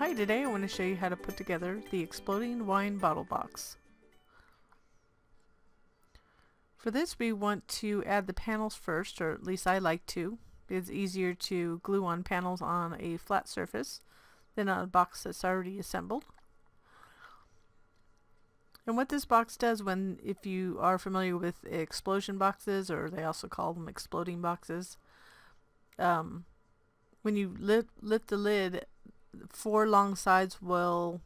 Hi, today I want to show you how to put together the exploding wine bottle box. For this we want to add the panels first, or at least I like to. It's easier to glue on panels on a flat surface than on a box that's already assembled. And what this box does, if you are familiar with explosion boxes, or they also call them exploding boxes, when you lift the lid, 4 long sides will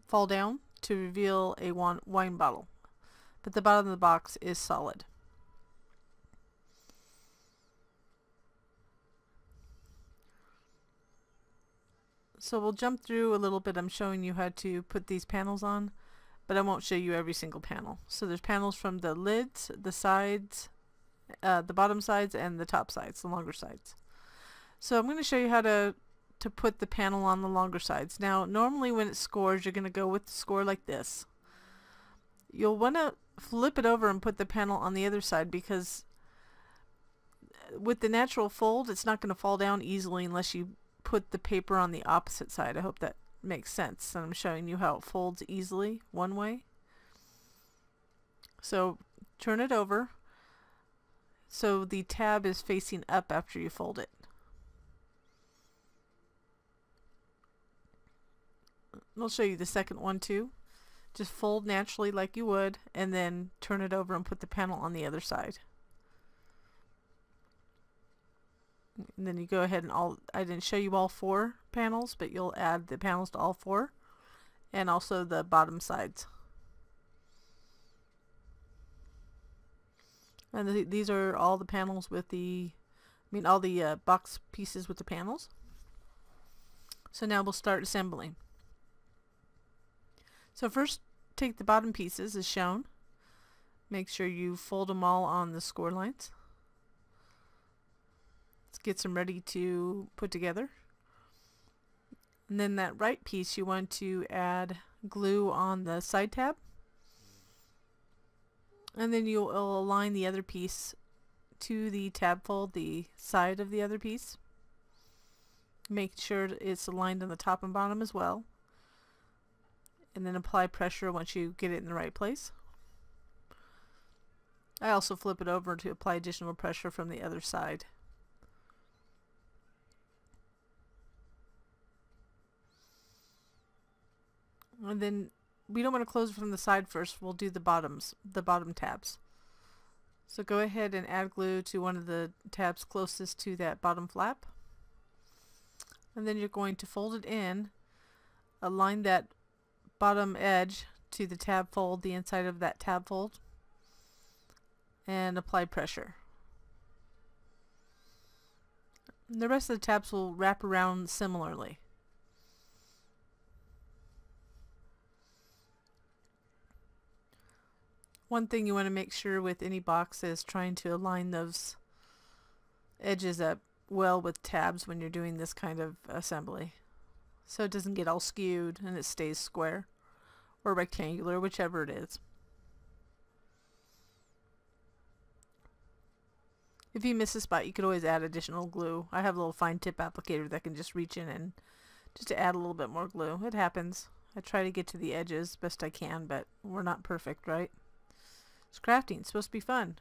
fall down to reveal a wine bottle, but the bottom of the box is solid. So we'll jump through a little bit. I'm showing you how to put these panels on, but I won't show you every single panel. So there's panels from the lids, the sides, the bottom sides, and the top sides, the longer sides. So I'm going to show you how to put the panel on the longer sides. Now, normally when it scores, you're going to go with the score like this. You'll want to flip it over and put the panel on the other side, because with the natural fold, it's not going to fall down easily unless you put the paper on the opposite side. I hope that makes sense. And I'm showing you how it folds easily one way. So turn it over so the tab is facing up after you fold it. I'll show you the second one too. Just fold naturally like you would, and then turn it over and put the panel on the other side. And then you go ahead and I didn't show you all 4 panels, but you'll add the panels to all 4, and also the bottom sides. And these are all the panels with all the box pieces with the panels. So now we'll start assembling. So first, take the bottom pieces as shown. Make sure you fold them all on the score lines. Let's get them ready to put together. And then that right piece, you want to add glue on the side tab. And then you'll align the other piece to the tab fold, the side of the other piece. Make sure it's aligned on the top and bottom as well. And then apply pressure once you get it in the right place. I also flip it over to apply additional pressure from the other side. And then we don't want to close it from the side first. We'll do the bottom tabs. So go ahead and add glue to one of the tabs closest to that bottom flap. And then you're going to fold it in, align that bottom edge to the tab fold, the inside of that tab fold, and apply pressure. And the rest of the tabs will wrap around similarly. One thing you want to make sure with any box is trying to align those edges up well with tabs when you're doing this kind of assembly, so it doesn't get all skewed and it stays square or rectangular, whichever it is. If you miss a spot, you could always add additional glue. I have a little fine tip applicator that can just reach in and just to add a little bit more glue. It happens. I try to get to the edges best I can, but we're not perfect, right? It's crafting. It's supposed to be fun.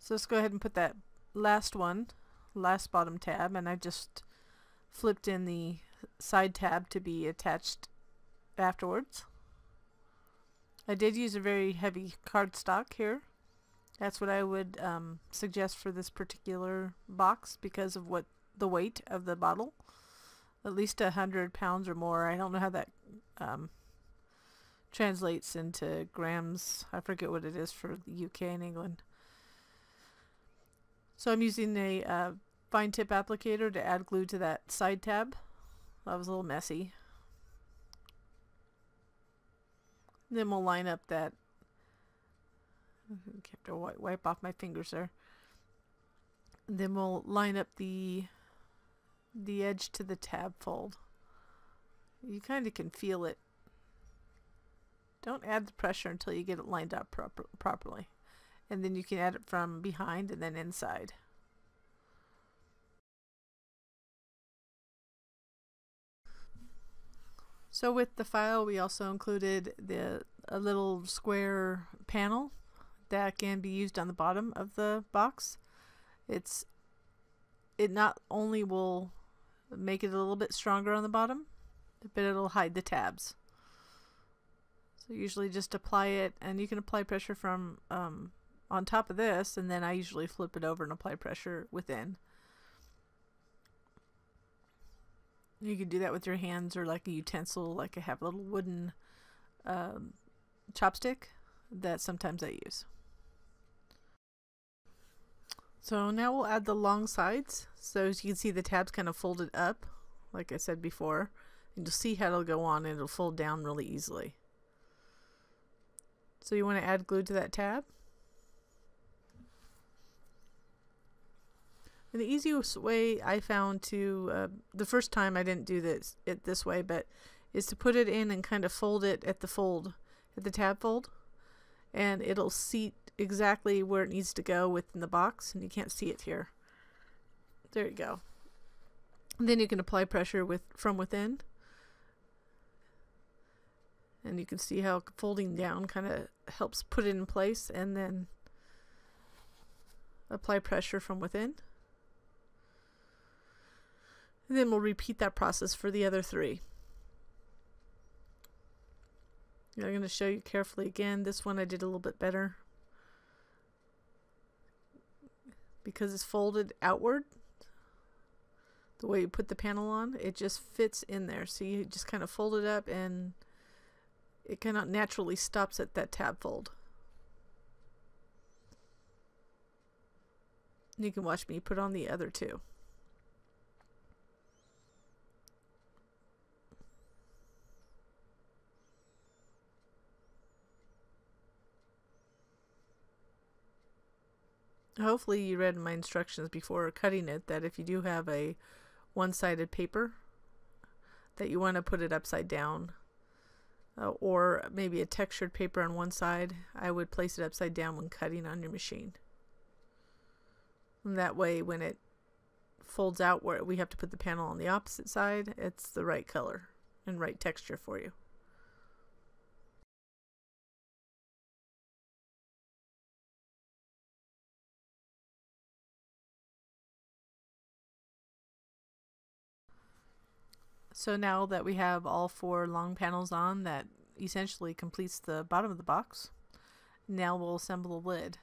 So let's go ahead and put that last bottom tab, and I just flipped in the side tab to be attached afterwards. I did use a very heavy cardstock here. That's what I would suggest for this particular box because of the weight of the bottle. At least 100 pounds or more. I don't know how that translates into grams. I forget what it is for the UK and England. So I'm using a fine tip applicator to add glue to that side tab. That was a little messy. Then we'll line up that. I have to wipe off my fingers there. Then we'll line up the edge to the tab fold. You kind of can feel it. Don't add the pressure until you get it lined up properly. And then you can add it from behind and then inside. So with the file, we also included a little square panel that can be used on the bottom of the box. It not only will make it a little bit stronger on the bottom, but it'll hide the tabs. So usually just apply it, and you can apply pressure from on top of this, and then I usually flip it over and apply pressure within. You can do that with your hands or like a utensil, like I have a little wooden chopstick that sometimes I use. So now we'll add the long sides. So as you can see, the tab's kind of folded up, like I said before. And you'll see how it'll go on, and it'll fold down really easily. So you want to add glue to that tab. And the easiest way I found to, the first time I didn't do it this way, but is to put it in and kind of fold it at the tab fold. And it'll seat exactly where it needs to go within the box, and you can't see it here. There you go. And then you can apply pressure from within. And you can see how folding down kind of helps put it in place, and then apply pressure from within. And then we'll repeat that process for the other three. I'm going to show you carefully again. This one I did a little bit better because it's folded outward. The way you put the panel on, it just fits in there. So you just kind of fold it up, and it kind of naturally stops at that tab fold. And you can watch me put on the other two. Hopefully you read my instructions before cutting it, that if you do have a one-sided paper, that you want to put it upside down, or maybe a textured paper on one side, I would place it upside down when cutting on your machine. And that way when it folds out where we have to put the panel on the opposite side, it's the right color and right texture for you. So now that we have all four long panels on, that essentially completes the bottom of the box. Now we'll assemble the lid.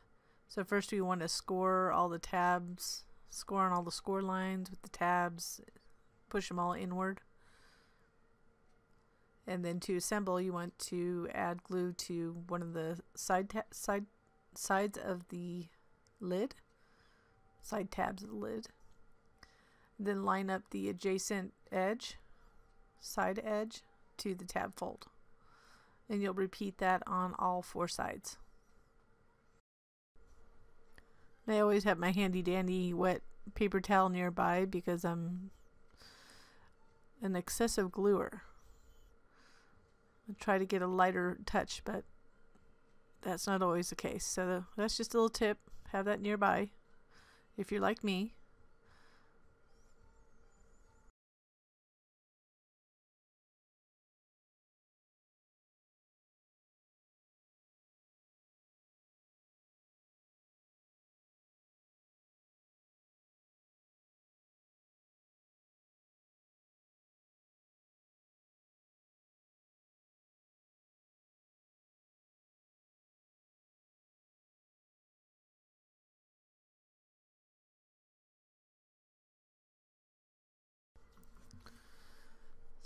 So first we want to score all the tabs, score on all the score lines with the tabs, push them all inward. And then to assemble, you want to add glue to one of the sides of the lid, side tabs of the lid. Then line up the adjacent edge, side edge, to the tab fold. And you'll repeat that on all four sides. I always have my handy dandy wet paper towel nearby because I'm an excessive gluer. I try to get a lighter touch, but that's not always the case. So that's just a little tip. Have that nearby if you're like me.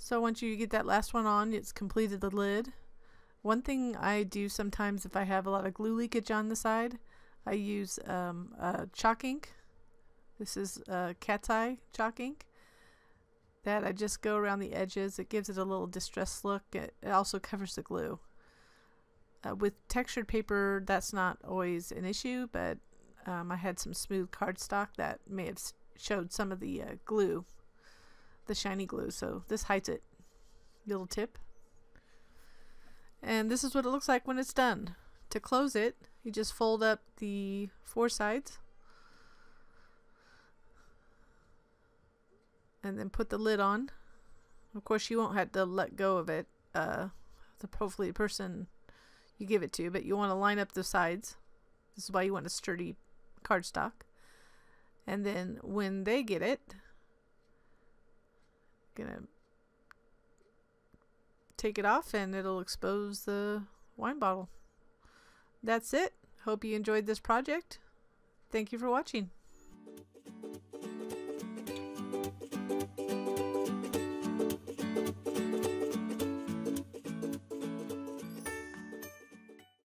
So once you get that last one on, it's completed the lid. One thing I do sometimes if I have a lot of glue leakage on the side, I use chalk ink. This is cat's eye chalk ink. That I just go around the edges. It gives it a little distressed look. It also covers the glue. With textured paper, that's not always an issue, but I had some smooth cardstock that may have showed some of the glue, the shiny glue, so this hides it. Little tip. And this is what it looks like when it's done. To close it, you just fold up the four sides and then put the lid on Of course, you won't have to let go of it. Hopefully the person you give it to, but you want to line up the sides. This is why you want a sturdy cardstock. And then when they get it, gonna take it off and it'll expose the wine bottle. That's it. Hope you enjoyed this project. Thank you for watching.